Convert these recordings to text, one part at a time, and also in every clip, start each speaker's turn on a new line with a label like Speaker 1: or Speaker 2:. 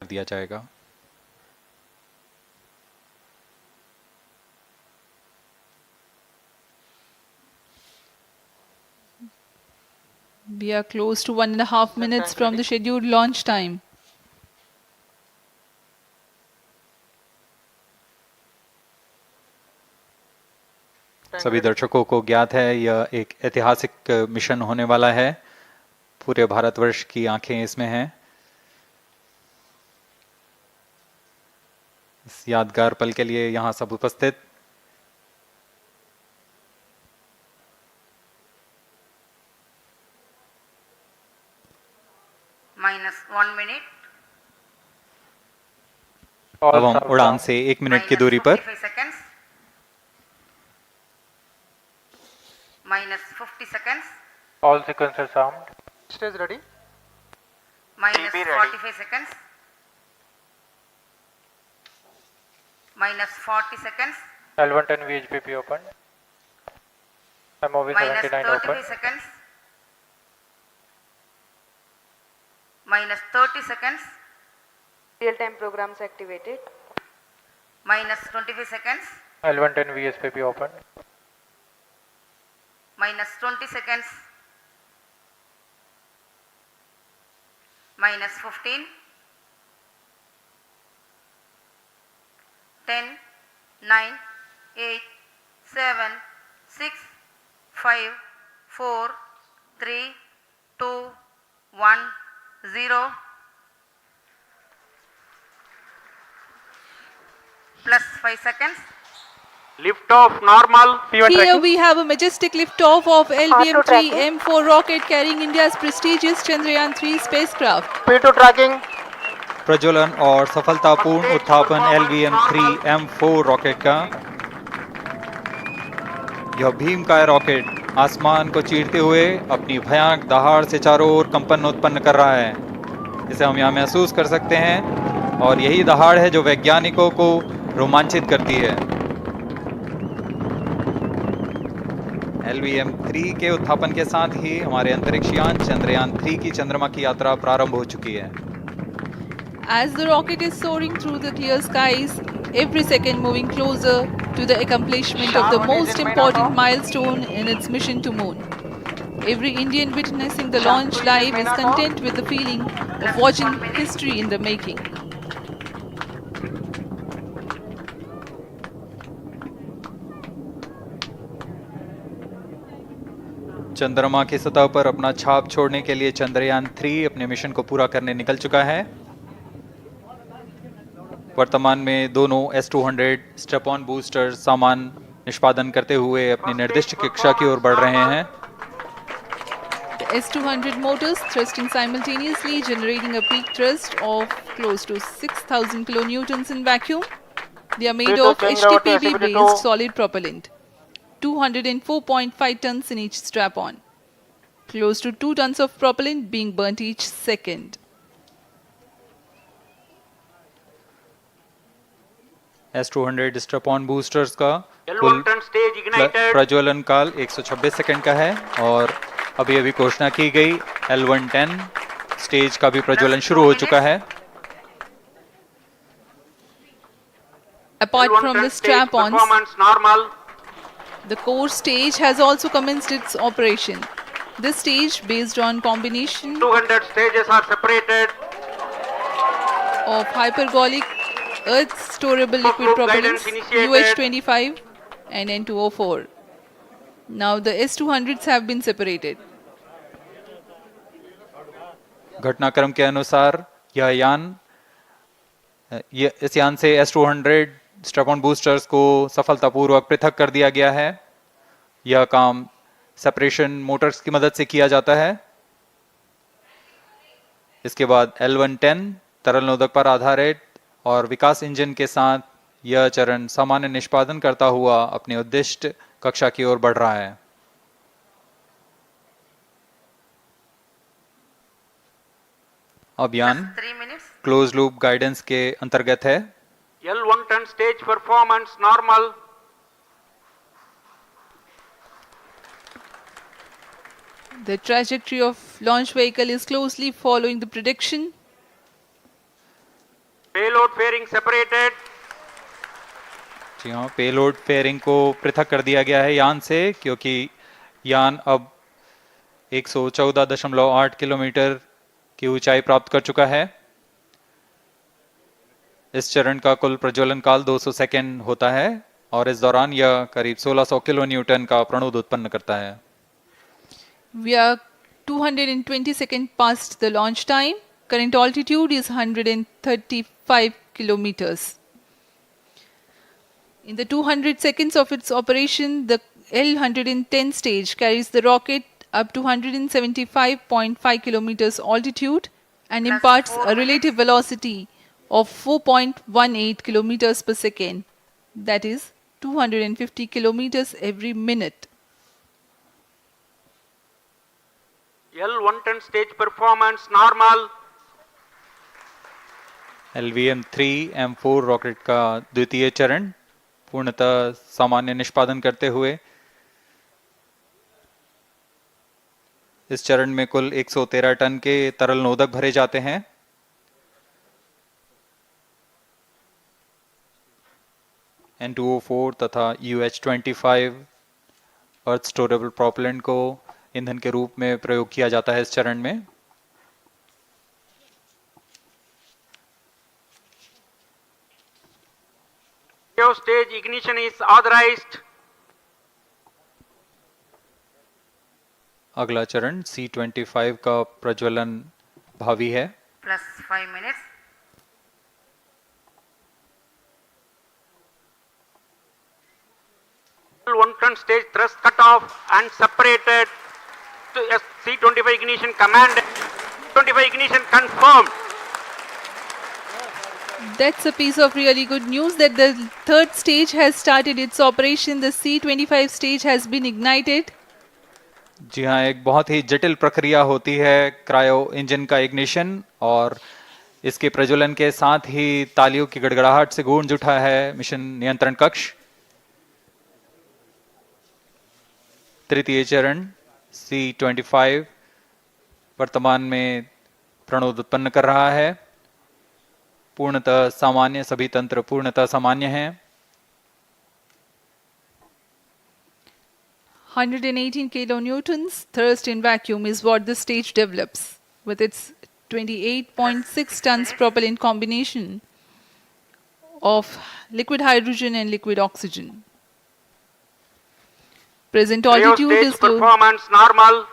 Speaker 1: दिया जाएगा।
Speaker 2: We are close to 1.5 minutes from the scheduled launch time.
Speaker 1: सभी दर्शकों को ज्ञात है यह एक ऐतिहासिक मिशन होने वाला है। पूरे भारतवर्ष की आंखें इसमें हैं। इस यादगार पल के लिए यहाँ सब उपस्थित।
Speaker 3: -1 minute.
Speaker 1: अब हम उड़ान से 1 मिनट की दूरी पर
Speaker 3: -45 seconds. -50 seconds.
Speaker 4: All sequences armed.
Speaker 5: Stage ready.
Speaker 3: -45 seconds. -40 seconds.
Speaker 4: L110 VHPP open. MOV 79
Speaker 3: -35
Speaker 4: open.
Speaker 3: seconds. -30 seconds.
Speaker 6: Real-time programs activated.
Speaker 3: -25 seconds.
Speaker 4: L110 VSPP open.
Speaker 3: -20 seconds. -15. 10, 9, 8, 7, 6, 5, 4, 3, 2, 1, 0. Plus 5 seconds.
Speaker 5: Lift off normal.
Speaker 2: Here we have a majestic liftoff of LVM3-M4 rocket carrying India's prestigious Chandrayaan 3 spacecraft.
Speaker 5: P2 tracking.
Speaker 1: प्रज्वलन और सफलतापूर्ण उत्थापन LVM3-M4 rocket का। यह भीमकाय rocket आसमान को चीरते हुए अपनी भयानक दहाड़ से चारों ओर कंपन उत्पन्न कर रहा है। इसे हम यहाँ महसूस कर सकते हैं और यही दहाड़ है जो वैज्ञानिकों को रोमांचित करती है। LVM3 के उत्थापन के साथ ही हमारे अंतरिक्ष यान चंद्रयान 3 की चंद्रमा की यात्रा प्रारंभ हो चुकी है।
Speaker 2: As the rocket is soaring through the clear skies, every second moving closer to the accomplishment of the most important milestone in its mission to moon. Every Indian witnessing the launch live is content with the feeling of watching history in the making.
Speaker 1: चंद्रमा की सतह पर अपना छाप छोड़ने के लिए चंद्रयान 3 अपने मिशन को पूरा करने निकल चुका है। वर्तमान में दोनों S200 स्टेप ऑन बूस्टर सामान निष्पादन करते हुए अपनी निर्दिष्ट कक्षा की ओर बढ़ रहे हैं।
Speaker 2: The S200 motors thrusting simultaneously, generating a peak thrust of close to 6,000 kilonewtons in vacuum. They are made of HTPB-based solid propellant. 204.5 tons in each strap-on. Close to 2 tons of propellant being burnt each second.
Speaker 1: S200 step on boosters का कुल प्रज्वलन काल 126 second का है और अभी अभी घोषणा की गई L110 स्टेज का भी प्रज्वलन शुरू हो चुका है।
Speaker 2: Apart from the strap-ons, the core stage has also commenced its operation. This stage, based on combination
Speaker 5: 200 stages are separated.
Speaker 2: of hypergolic earth storable liquid propellants UH-25 and N2O4. Now the S200s have been separated.
Speaker 1: घटनाक्रम के अनुसार इस यान से S200 step on boosters को सफलतापूर्वक पृथक कर दिया गया है। यह काम सेपरेशन मोटर्स की मदद से किया जाता है। इसके बाद L110 तरल नोदक पर आधारित और विकास इंजन के साथ यह चरण सामान्य निष्पादन करता हुआ अपनी उद्दिष्ट कक्षा की ओर बढ़ रहा है। अभियान क्लोज लूप गाइडेंस के अंतर्गत है।
Speaker 5: L110 stage performance normal.
Speaker 2: The trajectory of launch vehicle is closely following the prediction.
Speaker 5: payload fairing separated.
Speaker 1: जी हाँ, पेलोड फेयरिंग को पृथक कर दिया गया है यान से, क्योंकि यान अब 114.8 किलोमीटर की ऊंचाई प्राप्त कर चुका है। इस चरण का कुल प्रज्वलन काल 200 सेकेंड होता है और इस दौरान यह करीब 1600 किलो न्यूटन का प्रणुद उत्पन्न करता है।
Speaker 2: We are 220 seconds past the launch time. Current altitude is 135 kilometers. In the 200 seconds of its operation, the L-110 stage carries the rocket up to 175.5 kilometers altitude and imparts a relative velocity of 4.18 kilometers per second. That is 250 kilometers every minute.
Speaker 5: L110 stage performance normal.
Speaker 1: LVM3-M4 rocket का द्वितीय चरण पूर्णतः सामान्य निष्पादन करते हुए इस चरण में कुल 113 टन के तरल नोदक भरे जाते हैं। N2O4 तथा UH-25 अर्थ स्टोरेबल प्रोपेलेंट को ईंधन के रूप में प्रयोग किया जाता है इस चरण में।
Speaker 5: Stage ignition is authorized.
Speaker 1: अगला चरण C-25 का प्रज्वलन भावी है।
Speaker 3: plus 5 minutes.
Speaker 5: L110 stage thrust cut off and separated to C-25 ignition command. 25 ignition confirmed.
Speaker 2: That's a piece of really good news that the third stage has started its operation. The C-25 stage has been ignited.
Speaker 1: जी हाँ, एक बहुत ही जटिल प्रक्रिया होती है cryo engine का ignition, और इसके प्रज्वलन के साथ ही तालियों की गड़गड़ाहट से गूंज उठा है मिशन नियंत्रण कक्ष। तृतीय चरण C-25 वर्तमान में प्रणोद उत्पन्न कर रहा है। पूर्णतः सामान्य, सभी तंत्र पूर्णतः सामान्य हैं।
Speaker 2: 118 kilonewtons thrust in vacuum is what the stage develops with its 28.6 tons propellant combination of liquid hydrogen and liquid oxygen. Present altitude
Speaker 5: Stage
Speaker 2: is low.
Speaker 5: performance normal.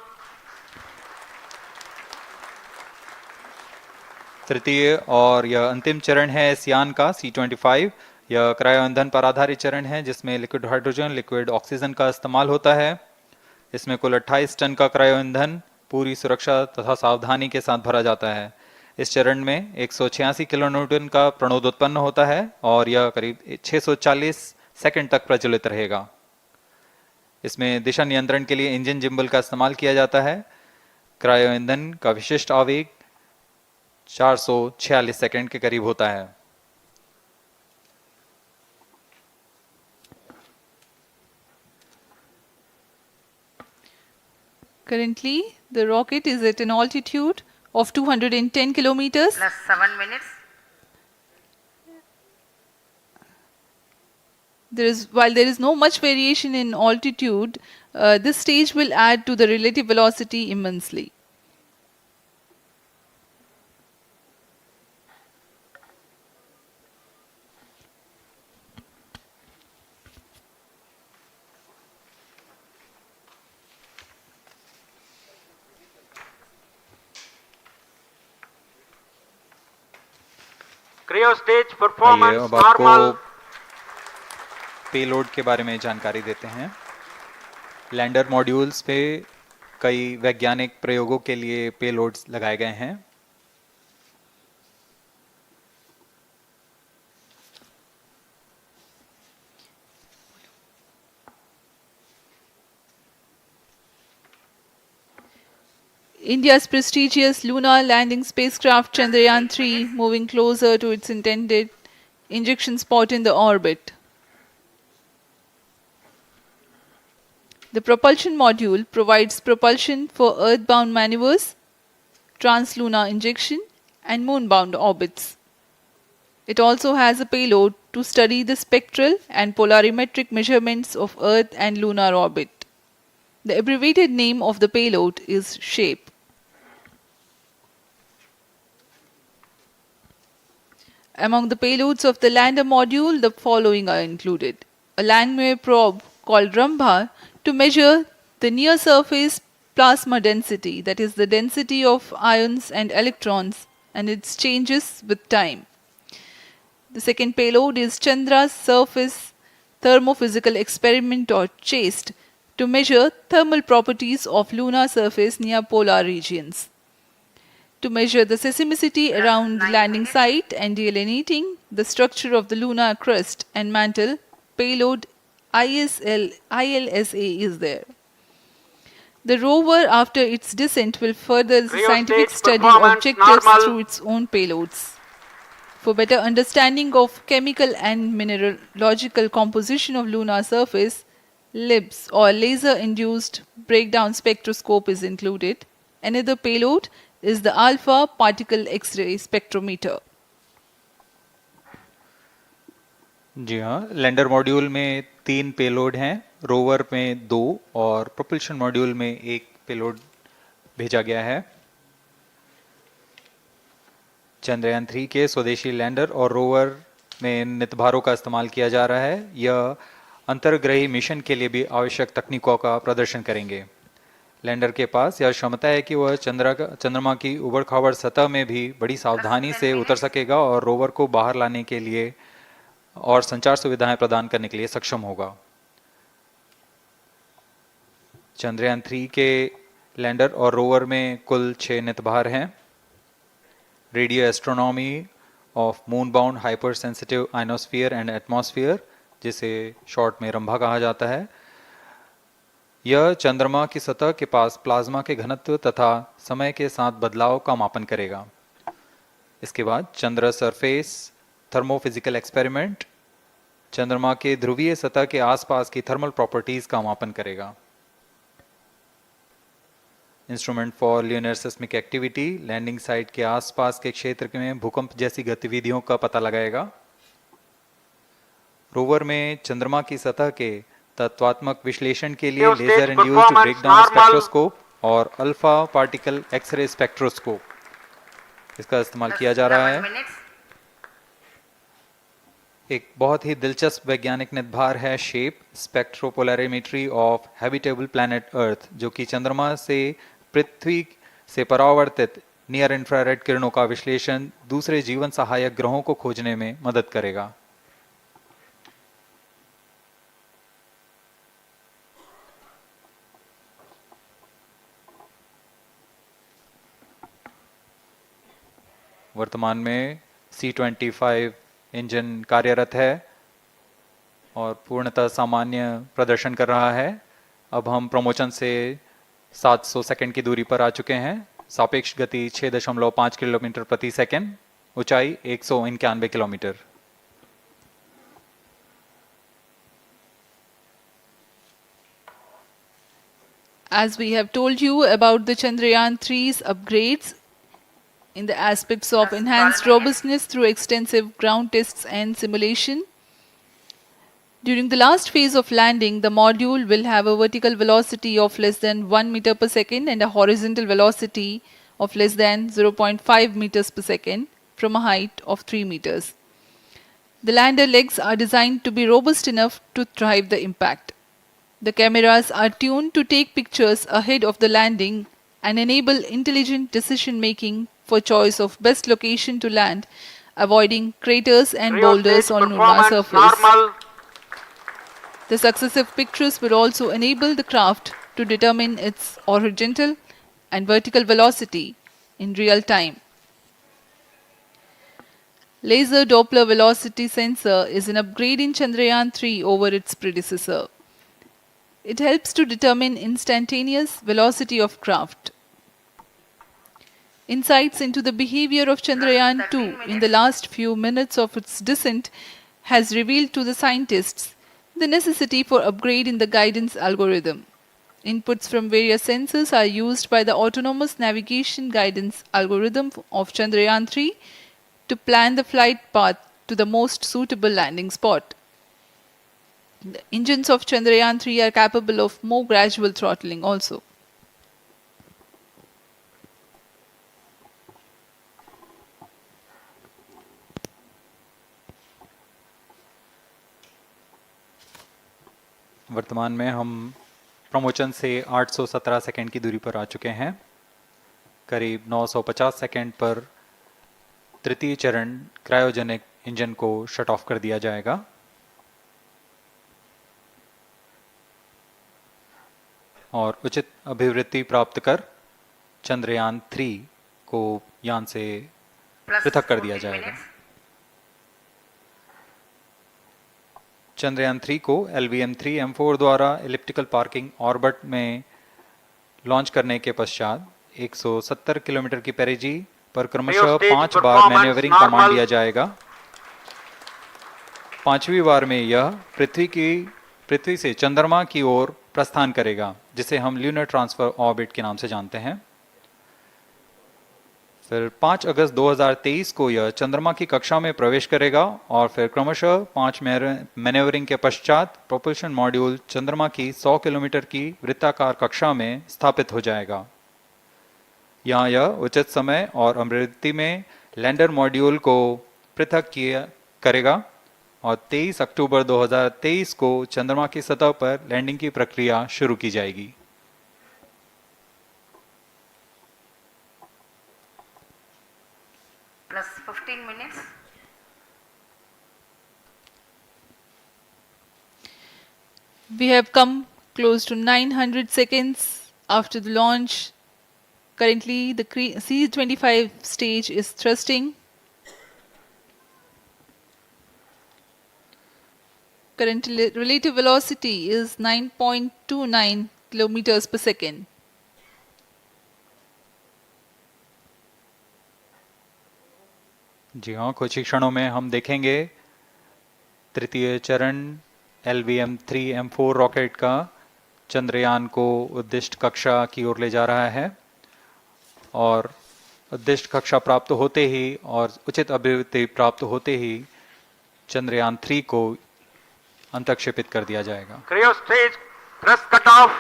Speaker 1: तृतीय और यह अंतिम चरण है इस यान का C-25। यह क्रायो ईंधन पर आधारित चरण है जिसमें लिक्विड हाइड्रोजन, लिक्विड ऑक्सीजन का इस्तेमाल होता है। इसमें कुल 28 टन का क्रायो ईंधन पूरी सुरक्षा तथा सावधानी के साथ भरा जाता है। इस चरण में 186 किलो न्यूटन का प्रणोद उत्पन्न होता है और यह करीब 640 सेकंड तक प्रज्वलित रहेगा। इसमें दिशा नियंत्रण के लिए इंजन जिम्बल का इस्तेमाल किया जाता है। क्रायो ईंधन का विशिष्ट आवेग 446 सेकंड के करीब होता है।
Speaker 2: Currently, the rocket is at an altitude of 210 kilometers.
Speaker 3: Plus 7 minutes.
Speaker 2: While there is no much variation in altitude, this stage will add to the relative velocity immensely.
Speaker 5: Cryo stage
Speaker 1: आइए
Speaker 5: performance
Speaker 1: अब आपको
Speaker 5: normal.
Speaker 1: Payload के बारे में जानकारी देते हैं। Lander modules पे कई वैज्ञानिक प्रयोगों के लिए पेलोड्स लगाए गए हैं।
Speaker 2: India's prestigious lunar landing spacecraft Chandrayaan-3 moving closer to its intended injection spot in the orbit. The propulsion module provides propulsion for earthbound maneuvers, translunar injection, and moonbound orbits. It also has a payload to study the spectral and polarimetric measurements of Earth and lunar orbit. The abbreviated name of the payload is SHAPE. Among the payloads of the lander module, the following are included. A Langmuir probe called Rambha to measure the near-surface plasma density, that is the density of ions and electrons, and its changes with time. The second payload is Chandra's Surface Thermophysical Experiment or CHASTE to measure thermal properties of lunar surface near polar regions. To measure the seismicity around the landing site and delineating the structure of the lunar crust and mantle, payload ILSA is there. The rover, after its descent, will further the scientific
Speaker 5: Cryostate
Speaker 2: study
Speaker 5: performance
Speaker 2: objectives
Speaker 5: normal.
Speaker 2: through its own payloads. For better understanding of chemical and mineralogical composition of lunar surface, LIBS or laser-induced breakdown spectroscope is included. Another payload is the alpha particle X-ray spectrometer.
Speaker 1: जी हाँ, lander module में 3 payload हैं, rover में 2 और propulsion module में 1 payload भेजा गया है। चंद्रयान 3 के स्वदेशी लैंडर और रोवर में नितभारों का इस्तेमाल किया जा रहा है। यह अंतर्ग्रही मिशन के लिए भी आवश्यक तकनीकों का प्रदर्शन करेंगे। लैंडर के पास यह क्षमता है कि वह चंद्रमा की उबड़-खाबड़ सतह में भी बड़ी सावधानी से उतर सकेगा और रोवर को बाहर लाने के लिए और संचार सुविधाएं प्रदान करने के लिए सक्षम होगा। चंद्रयान 3 के लैंडर और रोवर में कुल 6 नितभार हैं। Radio astronomy of moon bound hyper sensitive ionosphere and atmosphere, जिसे शॉर्ट में रंभा कहा जाता है, यह चंद्रमा की सतह के पास प्लाज्मा के घनत्व तथा समय के साथ बदलाव का मापन करेगा। इसके बाद चंद्र सरफेस थर्मोफिजिकल एक्सपेरिमेंट चंद्रमा के ध्रुवीय सतह के आसपास की थर्मल प्रॉपर्टीज का मापन करेगा। Instrument for lunar seismic activity landing site के आसपास के क्षेत्र में भूकंप जैसी गतिविधियों का पता लगाएगा। रोवर में चंद्रमा की सतह के तत्वात्मक विश्लेषण के लिए लेजर इंड्यूस्ड ब्रेकडाउन स्पेक्ट्रोस्कोप और अल्फा पार्टिकल एक्सरे स्पेक्ट्रोस्कोप इसका इस्तेमाल किया जा रहा है। एक बहुत ही दिलचस्प वैज्ञानिक निर्धार है shape स्पेक्ट्रोपोलैरिमेट्री of habitable planet earth, जो कि चंद्रमा से पृथ्वी से परावर्तित नियर इंफ्रारेड किरणों का विश्लेषण दूसरे जीवन सहायक ग्रहों को खोजने में मदद करेगा। वर्तमान में C-25 इंजन कार्यरत है और पूर्णतः सामान्य प्रदर्शन कर रहा है। अब हम प्रमोशन से 700 सेकंड की दूरी पर आ चुके हैं। सापेक्ष गति 6.5 किलोमीटर प्रति सेकंड, ऊंचाई 191 kilometre.
Speaker 2: As we have told you about the Chandrayaan 3's upgrades in the aspects of enhanced robustness through extensive ground tests and simulation. During the last phase of landing, the module will have a vertical velocity of less than 1 meter per second and a horizontal velocity of less than 0.5 meters per second from a height of 3 meters. The lander legs are designed to be robust enough to thrive the impact. The cameras are tuned to take pictures ahead of the landing and enable intelligent decision making for choice of best location to land, avoiding craters and boulders on lunar surface. The successive pictures will also enable the craft to determine its horizontal and vertical velocity in real time. Laser Doppler velocity sensor is an upgrade in Chandrayaan 3 over its predecessor. It helps to determine instantaneous velocity of craft. Insights into the behavior of Chandrayaan 2 in the last few minutes of its descent has revealed to the scientists the necessity for upgrade in the guidance algorithm. Inputs from various sensors are used by the autonomous navigation guidance algorithm of Chandrayaan 3 to plan the flight path to the most suitable landing spot. The engines of Chandrayaan-3 are capable of more gradual throttling also.
Speaker 1: वर्तमान में हम promotion से 817 second की दूरी पर आ चुके हैं। करीब 950 सेकंड पर तृतीय चरण क्रायोजेनिक इंजन को शट ऑफ कर दिया जाएगा और उचित अभिवृद्धि प्राप्त कर चंद्रयान 3 को यान से पृथक कर दिया जाएगा। चंद्रयान 3 को LVM3-M4 द्वारा एलिप्टिकल पार्किंग ऑर्बिट में लॉन्च करने के पश्चात 170 किलोमीटर की पेरिजी पर क्रमशः 5 बार मैन्यूवरिंग कमांड दिया जाएगा। 5वीं बार में यह पृथ्वी से चंद्रमा की ओर प्रस्थान करेगा, जिसे हम ल्यूनर ट्रांसफर ऑर्बिट के नाम से जानते हैं। फिर 5 अगस्त 2023 को यह चंद्रमा की कक्षा में प्रवेश करेगा और फिर क्रमशः 5 मैन्यूवरिंग के पश्चात प्रोपल्शन मॉड्यूल चंद्रमा की 100 किलोमीटर की वृत्ताकार कक्षा में स्थापित हो जाएगा। यहाँ यह उचित समय और अभिवृद्धि में लैंडर मॉड्यूल को पृथक करेगा और 23 अक्टूबर 2023 को चंद्रमा की सतह पर लैंडिंग की प्रक्रिया शुरू की जाएगी।
Speaker 3: Plus 15 minutes.
Speaker 2: We have come close to 900 seconds after the launch. Currently, the C-25 stage is thrusting. Current relative velocity is 9.29 kilometers per second.
Speaker 1: जी हाँ, कुछ ही क्षणों में हम देखेंगे तृतीय चरण LVM3-M4 रॉकेट का चंद्रयान को उद्दिष्ट कक्षा की ओर ले जा रहा है और उद्दिष्ट कक्षा प्राप्त होते ही और उचित अभिवृद्धि प्राप्त होते ही चंद्रयान 3 को अंतक्षेपित कर दिया जाएगा।
Speaker 5: Cryo stage thrust cutoff.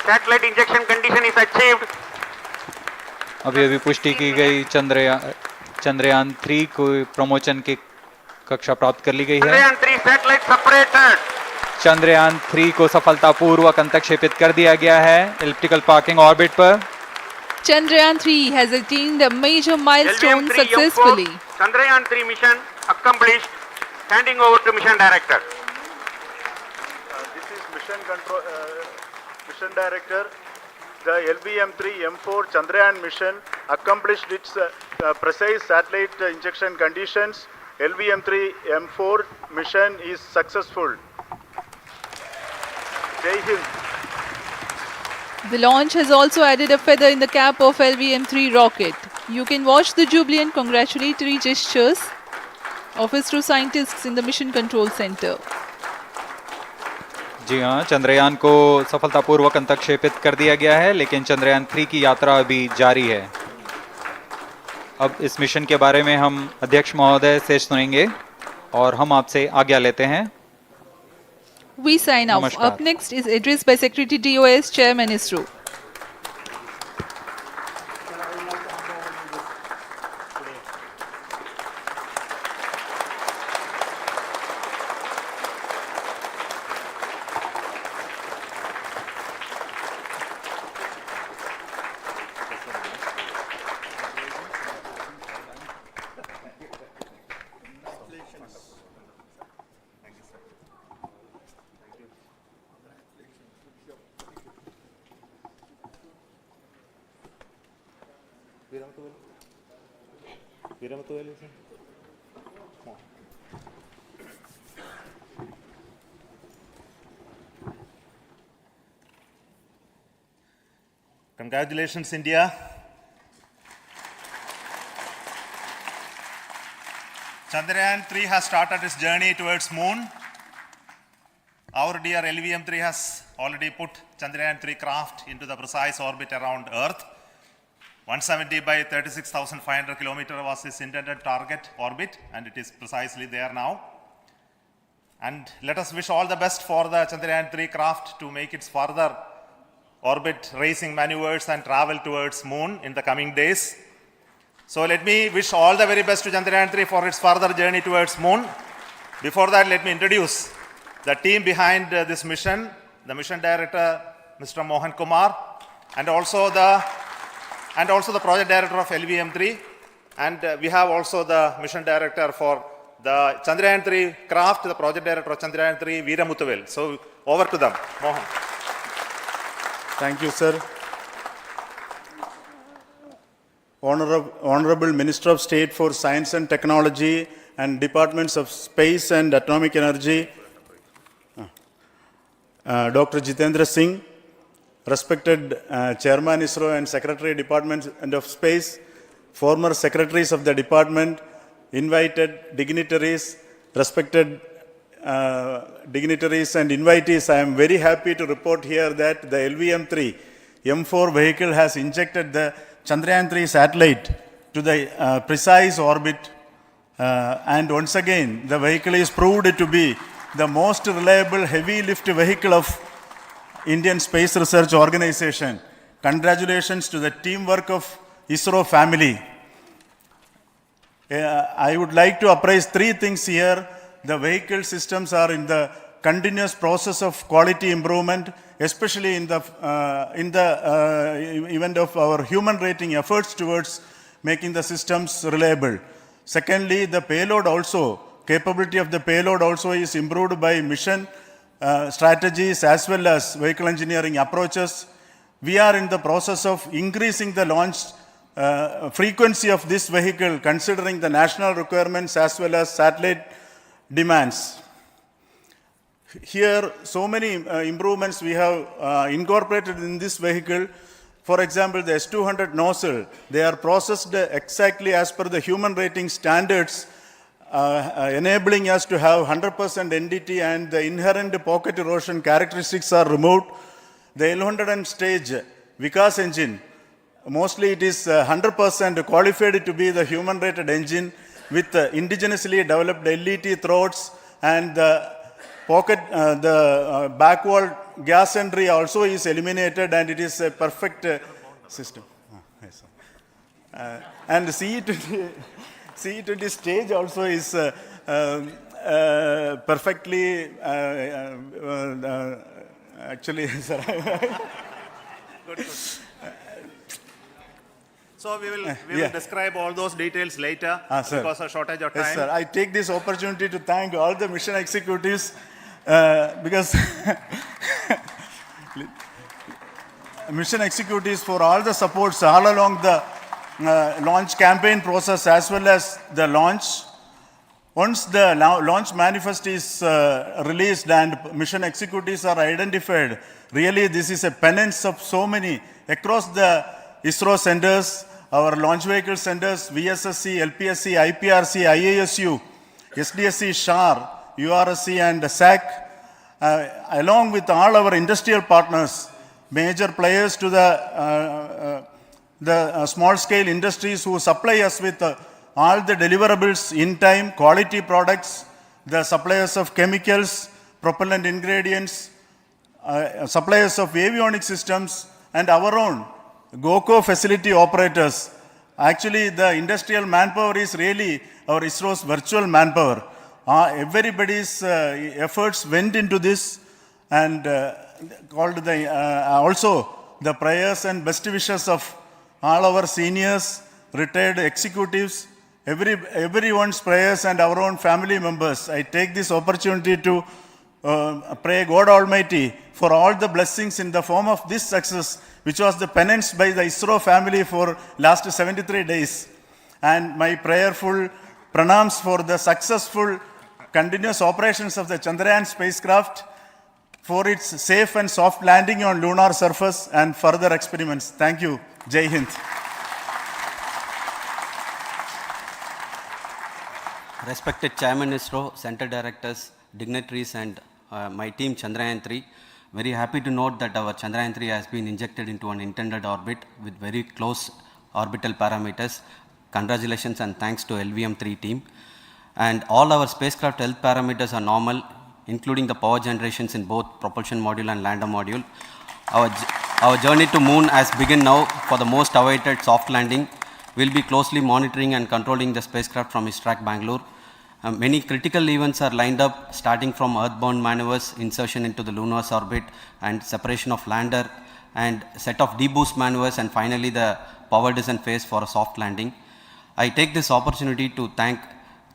Speaker 5: Satellite injection condition is achieved.
Speaker 1: अभी पुष्टि की गई चंद्रयान 3 को प्रमोशन की कक्षा प्राप्त कर ली गई है।
Speaker 5: Chandrayaan 3 satellite separated.
Speaker 1: चंद्रयान 3 को सफलतापूर्वक अंतक्षेपित कर दिया गया है एलिप्टिकल पार्किंग ऑर्बिट पर।
Speaker 2: Chandrayaan 3 has attained a major milestone
Speaker 5: LVM3-M4
Speaker 2: successfully.
Speaker 5: Chandrayaan 3 mission accomplished. Handing over to mission director.
Speaker 7: This is mission director. The LVM3-M4 Chandrayaan mission accomplished its precise satellite injection conditions. LVM3-M4 mission is successful. Jai Hind.
Speaker 2: The launch has also added a feather in the cap of LVM3 rocket. You can watch the jubilant congratulatory gestures of ISRO scientists in the Mission Control Center.
Speaker 1: जी हाँ, चंद्रयान को सफलतापूर्वक अंतक्षेपित कर दिया गया है, लेकिन चंद्रयान 3 की यात्रा अभी जारी है। अब इस मिशन के बारे में हम अध्यक्ष महोदय से सुनेंगे और हम आपसे आज्ञा लेते हैं।
Speaker 2: We sign off.
Speaker 1: नमस्कार।
Speaker 2: Up next is address by Secretary DOS, Chairman ISRO.
Speaker 8: Congratulations, India. Chandrayaan 3 has started its journey towards moon. Our dear LVM3 has already put Chandrayaan 3 craft into the precise orbit around Earth. 170 by 36,500 kilometer was his intended target orbit, and it is precisely there now. And let us wish all the best for the Chandrayaan-3 craft to make its further orbit racing maneuvers and travel towards moon in the coming days. So let me wish all the very best to Chandrayaan-3 for its further journey towards moon. Before that, let me introduce the team behind this mission, the mission director, Mr. Mohan Kumar, and also the project director of LVM3, and we have also the mission director for the Chandrayaan-3 craft, the project director of Chandrayaan-3, Veera Muthuvel. So over to them, Mohan.
Speaker 7: Thank you, sir. Honorable Minister of State for Science and Technology and Departments of Space and Atomic Energy, Dr. Jitendra Singh, respected Chairman ISRO and Secretary Department of Space, former secretaries of the department, invited dignitaries, respected dignitaries and invitees, I am very happy to report here that the LVM3-M4 vehicle has injected the Chandrayaan-3 satellite to the precise orbit, and once again the vehicle is proved to be the most reliable heavy lift vehicle of Indian Space Research Organization. Congratulations to the teamwork of ISRO family. I would like to appraise three things here. The vehicle systems are in the continuous process of quality improvement, especially in the event of our human rating efforts towards making the systems reliable. Secondly, the payload also, capability of the payload also is improved by mission strategies as well as vehicle engineering approaches. We are in the process of increasing the launch frequency of this vehicle considering the national requirements as well as satellite demands. Here, so many improvements we have incorporated in this vehicle. For example, the S200 nozzle, they are processed exactly as per the human rating standards, enabling us to have 100% NDT, and the inherent pocket erosion characteristics are removed. The L100 stage Vikas engine, mostly it is 100% qualified to be the human rated engine with indigenously developed LET throats, and the pocket, the back wall gas entry also is eliminated, and it is a perfect system. And CE20 stage also is perfectly, actually, sir. Good. So we will describe all those details later because of shortage of time. Yes, sir. I take this opportunity to thank all the mission executives because mission executives for all the supports all along the launch campaign process as well as the launch. Once the launch manifest is released and mission executives are identified, really this is a penance of so many across the ISRO centers, our launch vehicle centers, VSSC, LPSC, IPRC, IASU, SDSC, SHAR, URSC and SAC, along with all our industrial partners, major players to the small scale industries who supply us with all the deliverables in time, quality products, the suppliers of chemicals, propellant ingredients, suppliers of avionics systems, and our own GOCO facility operators. Actually, the industrial manpower is really our ISRO's virtual manpower. Everybody's efforts went into this, and also the prayers and best wishes of all our seniors, retired executives, everyone's prayers and our own family members. I take this opportunity to pray God Almighty for all the blessings in the form of this success, which was the penance by the ISRO family for last 73 days. And my prayerful pranams for the successful continuous operations of the Chandrayaan spacecraft, for its safe and soft landing on lunar surface and further experiments. Thank you. Jai Hind.
Speaker 9: Respected Chairman ISRO, Center Directors, dignitaries and my team Chandrayaan-3, very happy to note that our Chandrayaan-3 has been injected into an intended orbit with very close orbital parameters. Congratulations and thanks to LVM3 team. And all our spacecraft health parameters are normal, including the power generations in both propulsion module and lander module. Our journey to moon has begun now for the most awaited soft landing. We'll be closely monitoring and controlling the spacecraft from ISRO Bangalore. Many critical events are lined up, starting from earthbound maneuvers, insertion into the lunar orbit, and separation of lander, and set of deboost maneuvers, and finally the power descent phase for a soft landing. I take this opportunity to thank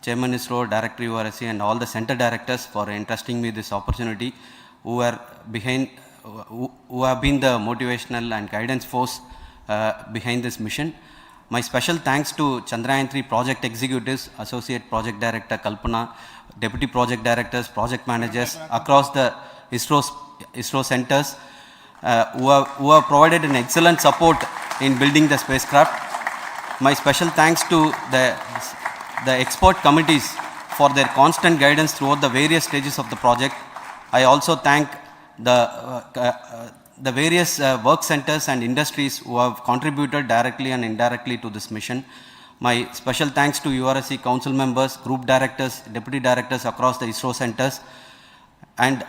Speaker 9: Chairman ISRO, Director URSC, and all the center directors for entrusting me this opportunity, who have been the motivational and guidance force behind this mission. My special thanks to Chandrayaan-3 project executives, Associate Project Director Kalpana, Deputy Project Directors, Project Managers across the ISRO centers who have provided an excellent support in building the spacecraft. My special thanks to the expert committees for their constant guidance throughout the various stages of the project. I also thank the various work centers and industries who have contributed directly and indirectly to this mission. My special thanks to URSC council members, group directors, deputy directors across the ISRO centers, and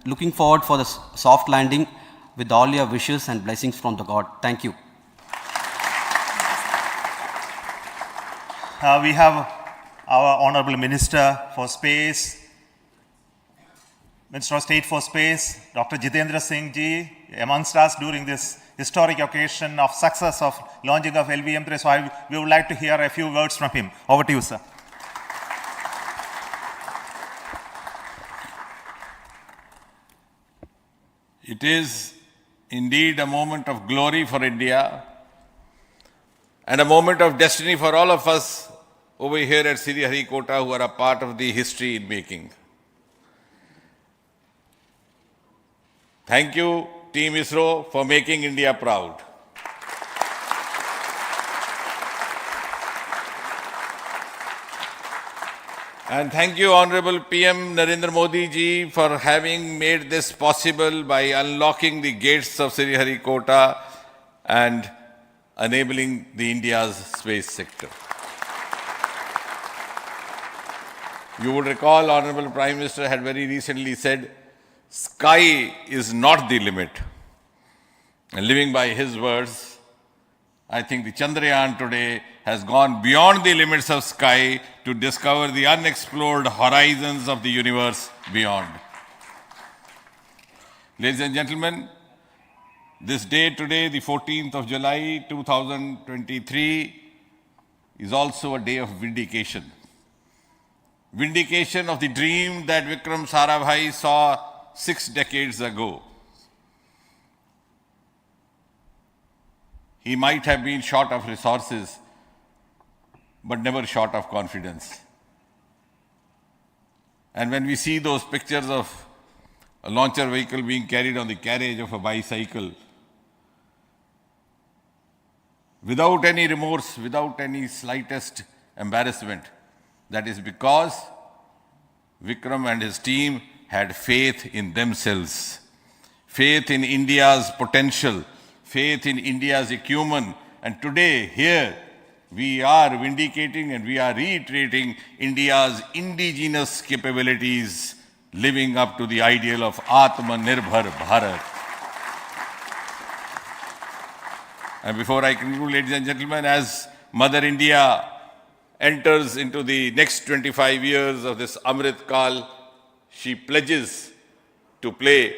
Speaker 9: looking forward for the soft landing with all your wishes and blessings from the God. Thank you.
Speaker 8: We have our Honorable Minister for Space, Minister of State for Space, Dr. Jitendra Singh ji, amongst us during this historic occasion of success of launching of LVM3. So we would like to hear a few words from him. Over to you, sir.
Speaker 10: It is indeed a moment of glory for India and a moment of destiny for all of us over here at Sriharikota who are a part of the history in making. Thank you, Team ISRO, for making India proud. And thank you, Honorable PM Narendra Modi ji, for having made this possible by unlocking the gates of Sriharikota and enabling the India's space sector. You would recall, Honorable Prime Minister had very recently said, sky is not the limit. And living by his words, I think the Chandrayaan today has gone beyond the limits of sky to discover the unexplored horizons of the universe beyond. Ladies and gentlemen, this day today, the 14th of July 2023, is also a day of vindication. Vindication of the dream that Vikram Sarabhai saw 6 decades ago. He might have been short of resources, but never short of confidence. And when we see those pictures of a launcher vehicle being carried on the carriage of a bicycle, without any remorse, without any slightest embarrassment, that is because Vikram and his team had faith in themselves, faith in India's potential, faith in India's acumen. And today, here, we are vindicating and we are reiterating India's indigenous capabilities, living up to the ideal of Atmanirbhar Bharat. And before I conclude, ladies and gentlemen, as Mother India enters into the next 25 years of this Amrit Kal, she pledges to play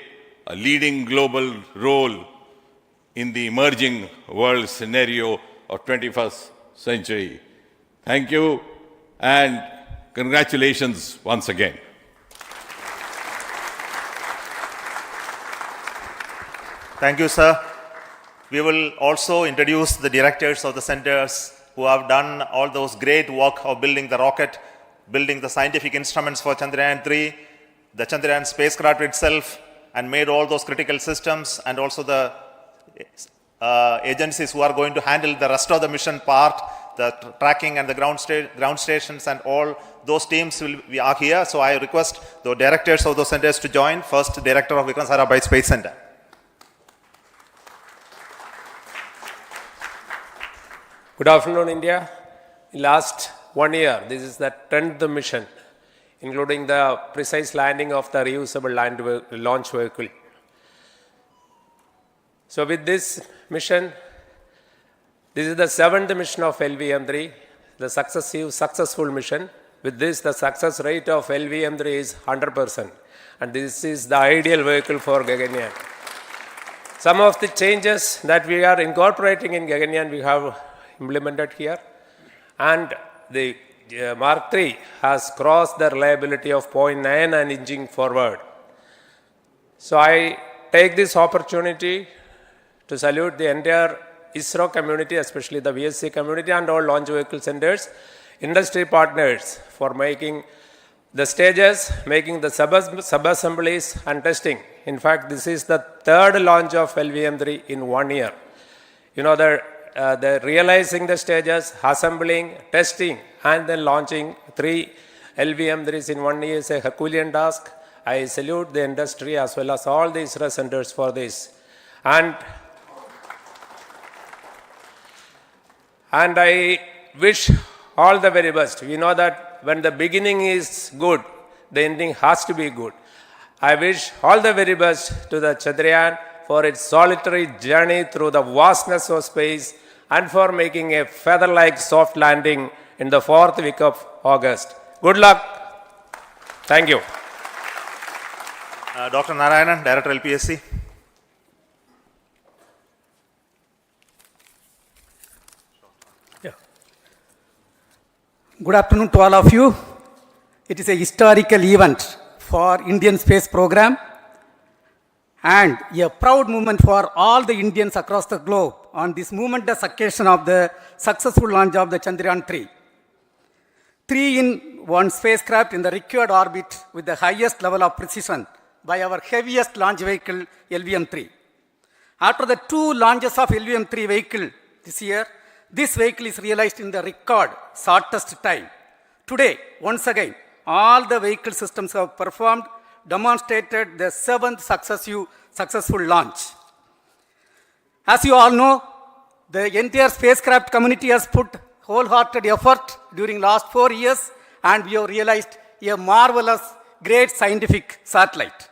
Speaker 10: a leading global role in the emerging world scenario of 21st century. Thank you and congratulations once again.
Speaker 8: Thank you, sir. We will also introduce the directors of the centers who have done all those great work of building the rocket, building the scientific instruments for Chandrayaan-3, the Chandrayaan spacecraft itself, and made all those critical systems, and also the agencies who are going to handle the rest of the mission part, the tracking and the ground stations, and all those teams are here. So I request the directors of those centers to join. First, Director of Vikram Sarabhai Space Center.
Speaker 11: Good afternoon, India. In last 1 year, this is the 10th mission, including the precise landing of the reusable launch vehicle. So with this mission, this is the 7th mission of LVM3, the successful mission. With this, the success rate of LVM3 is 100%. And this is the ideal vehicle for Gaganyaan. Some of the changes that we are incorporating in Gaganyaan, we have implemented here. And the Mark III has crossed the reliability of 0.9 and inching forward. So I take this opportunity to salute the entire ISRO community, especially the VSC community and all launch vehicle centers, industry partners for making the stages, making the sub-assemblies and testing. In fact, this is the third launch of LVM3 in 1 year. You know, the realizing the stages, assembling, testing, and then launching 3 LVM3s in 1 year is a Herculean task. I salute the industry as well as all the ISRO centers for this. And I wish all the very best. We know that when the beginning is good, the ending has to be good. I wish all the very best to the Chandrayaan for its solitary journey through the vastness of space and for making a feather-like soft landing in the 4th week of August. Good luck. Thank you.
Speaker 8: Dr. Narayanan, Director LPSC.
Speaker 12: Good afternoon to all of you. It is a historical event for Indian space program and a proud moment for all the Indians across the globe on this momentous occasion of the successful launch of the Chandrayaan 3. 3-in-1 spacecraft in the required orbit with the highest level of precision by our heaviest launch vehicle LVM3. After the 2 launches of LVM3 vehicle this year, this vehicle is realized in the record shortest time. Today, once again, all the vehicle systems have performed, demonstrated the 7th successful launch. As you all know, the entire spacecraft community has put wholehearted effort during last 4 years, and we have realized a marvelous, great scientific satellite.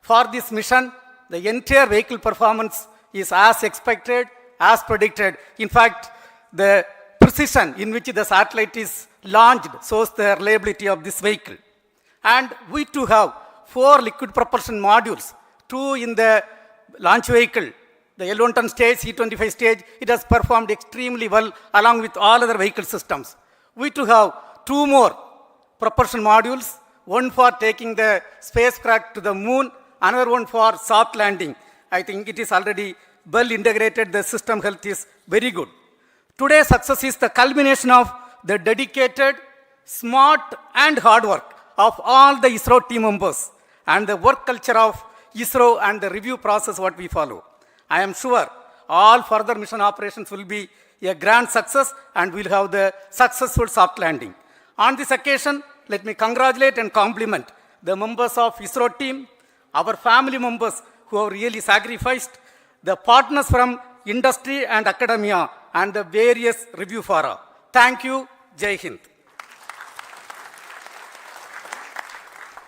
Speaker 12: For this mission, the entire vehicle performance is as expected, as predicted. In fact, the precision in which the satellite is launched shows the reliability of this vehicle. And we too have 4 liquid propulsion modules, 2 in the launch vehicle. The L110 stage, C25 stage, it has performed extremely well along with all other vehicle systems. We too have 2 more propulsion modules, one for taking the spacecraft to the moon, another one for soft landing. I think it is already well integrated, the system health is very good. Today's success is the culmination of the dedicated, smart and hard work of all the ISRO team members and the work culture of ISRO and the review process what we follow. I am sure all further mission operations will be a grand success and we'll have the successful soft landing. On this occasion, let me congratulate and compliment the members of ISRO team, our family members who have really sacrificed, the partners from industry and academia, and the various review fora. Thank you. Jai Hind.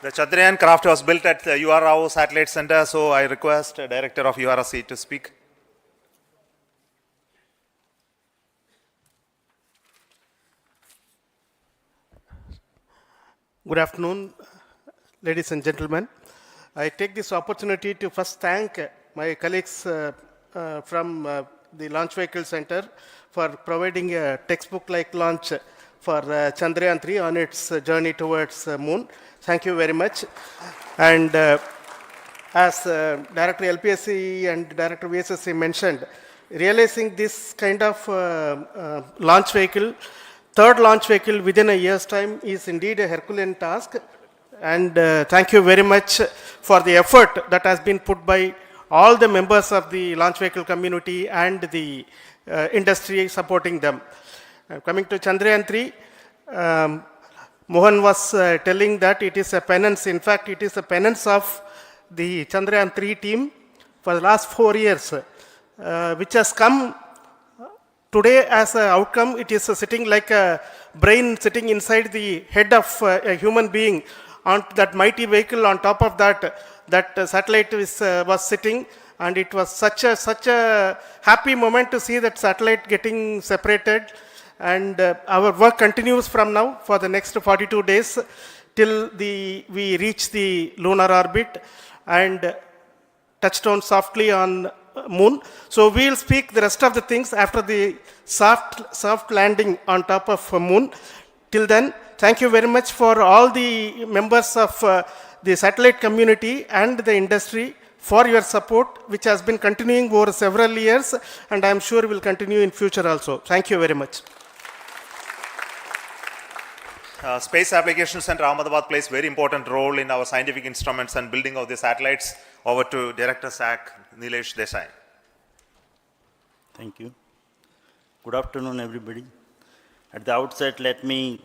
Speaker 8: The Chandrayaan craft was built at the URO Satellite Center, so I request the Director of URC to speak.
Speaker 13: Good afternoon, ladies and gentlemen. I take this opportunity to first thank my colleagues from the Launch Vehicle Center for providing a textbook-like launch for Chandrayaan 3 on its journey towards moon. Thank you very much. And as Director LPSC and Director VSSC mentioned, realizing this kind of launch vehicle, third launch vehicle within a year's time is indeed a Herculean task. And thank you very much for the effort that has been put by all the members of the launch vehicle community and the industry supporting them. Coming to Chandrayaan 3, Mohan was telling that it is a penance. In fact, it is a penance of the Chandrayaan 3 team for the last 4 years, which has come today as an outcome, it is sitting like a brain sitting inside the head of a human being. On that mighty vehicle, on top of that satellite was sitting, and it was such a happy moment to see that satellite getting separated. And our work continues from now for the next 42 days till we reach the lunar orbit and touchdown softly on moon. So we will speak the rest of the things after the soft landing on top of moon. Till then, thank you very much for all the members of the satellite community and the industry for your support, which has been continuing over several years, and I am sure will continue in future also. Thank you very much.
Speaker 8: Space Applications Center Ahmedabad plays very important role in our scientific instruments and building of the satellites. Over to Director SAC, Nilesh Desai.
Speaker 14: Thank you. Good afternoon, everybody. At the outset, let me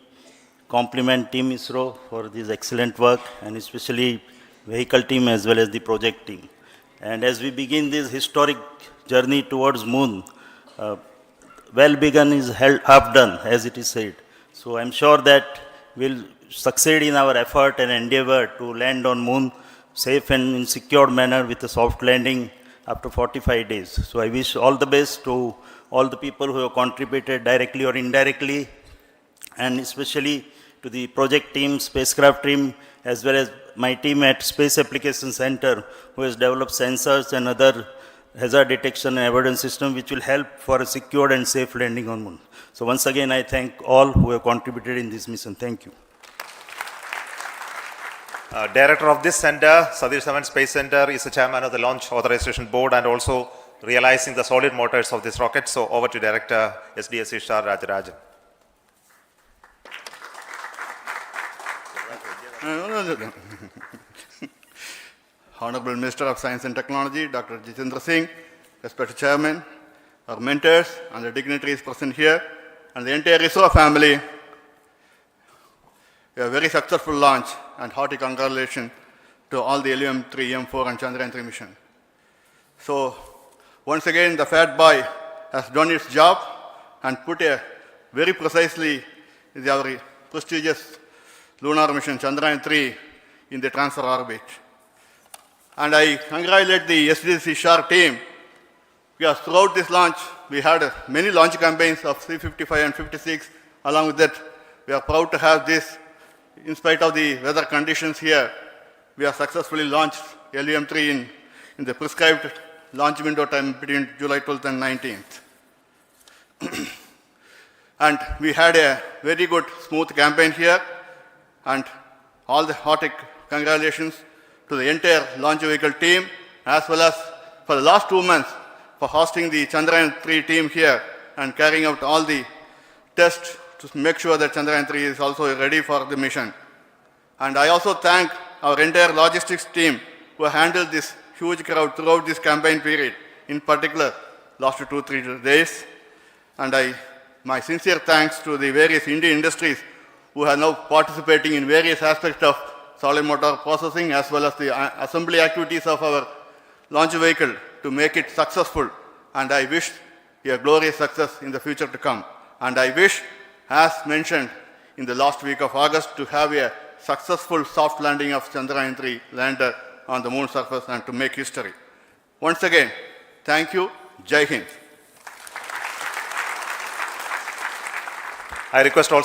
Speaker 14: compliment Team ISRO for this excellent work, and especially vehicle team as well as the project team. And as we begin this historic journey towards moon, well begun is half done, as it is said. So I'm sure that we'll succeed in our effort and endeavor to land on moon safe and in secured manner with a soft landing after 45 days. So I wish all the best to all the people who have contributed directly or indirectly, and especially to the project team, spacecraft team, as well as my team at Space Application Center, who has developed sensors and other hazard detection and avoidance system which will help for a secured and safe landing on moon. So once again, I thank all who have contributed in this mission. Thank you.
Speaker 8: Director of this center, Satish Dhawan Space Center, is the chairman of the Launch Authorization Board and also realizing the solid motors of this rocket. So over to Director SDSC Shah Rajarajan.
Speaker 15: Honorable Minister of Science and Technology, Dr. Jitendra Singh, respected Chairman, our mentors and the dignitaries present here, and the entire ISRO family, a very successful launch and hearty congratulations to all the LVM3-M4 and Chandrayaan-3 mission. So, once again, the fat boy has done its job and put a very precisely our prestigious lunar mission Chandrayaan-3 in the transfer orbit. And I congratulate the SDSC SHAR team, because throughout this launch, we had many launch campaigns of C-55 and 56. Along with that, we are proud to have this. In spite of the weather conditions here, we have successfully launched LVM3 in the prescribed launch window time between July 12th and 19th. And we had a very good, smooth campaign here, and all the hearty congratulations to the entire launch vehicle team, as well as for the last 2 months for hosting the Chandrayaan-3 team here and carrying out all the tests to make sure that Chandrayaan-3 is also ready for the mission. And I also thank our entire logistics team who handled this huge crowd throughout this campaign period, in particular last 2-3 days. And my sincere thanks to the various Indian industries who are now participating in various aspects of solid motor processing as well as the assembly activities of our launch vehicle to make it successful. And I wish a glorious success in the future to come. And I wish, as mentioned in the last week of August, to have a successful soft landing of Chandrayaan-3 lander on the moon surface and to make history. Once again, thank you. Jai Hind.
Speaker 8: I request all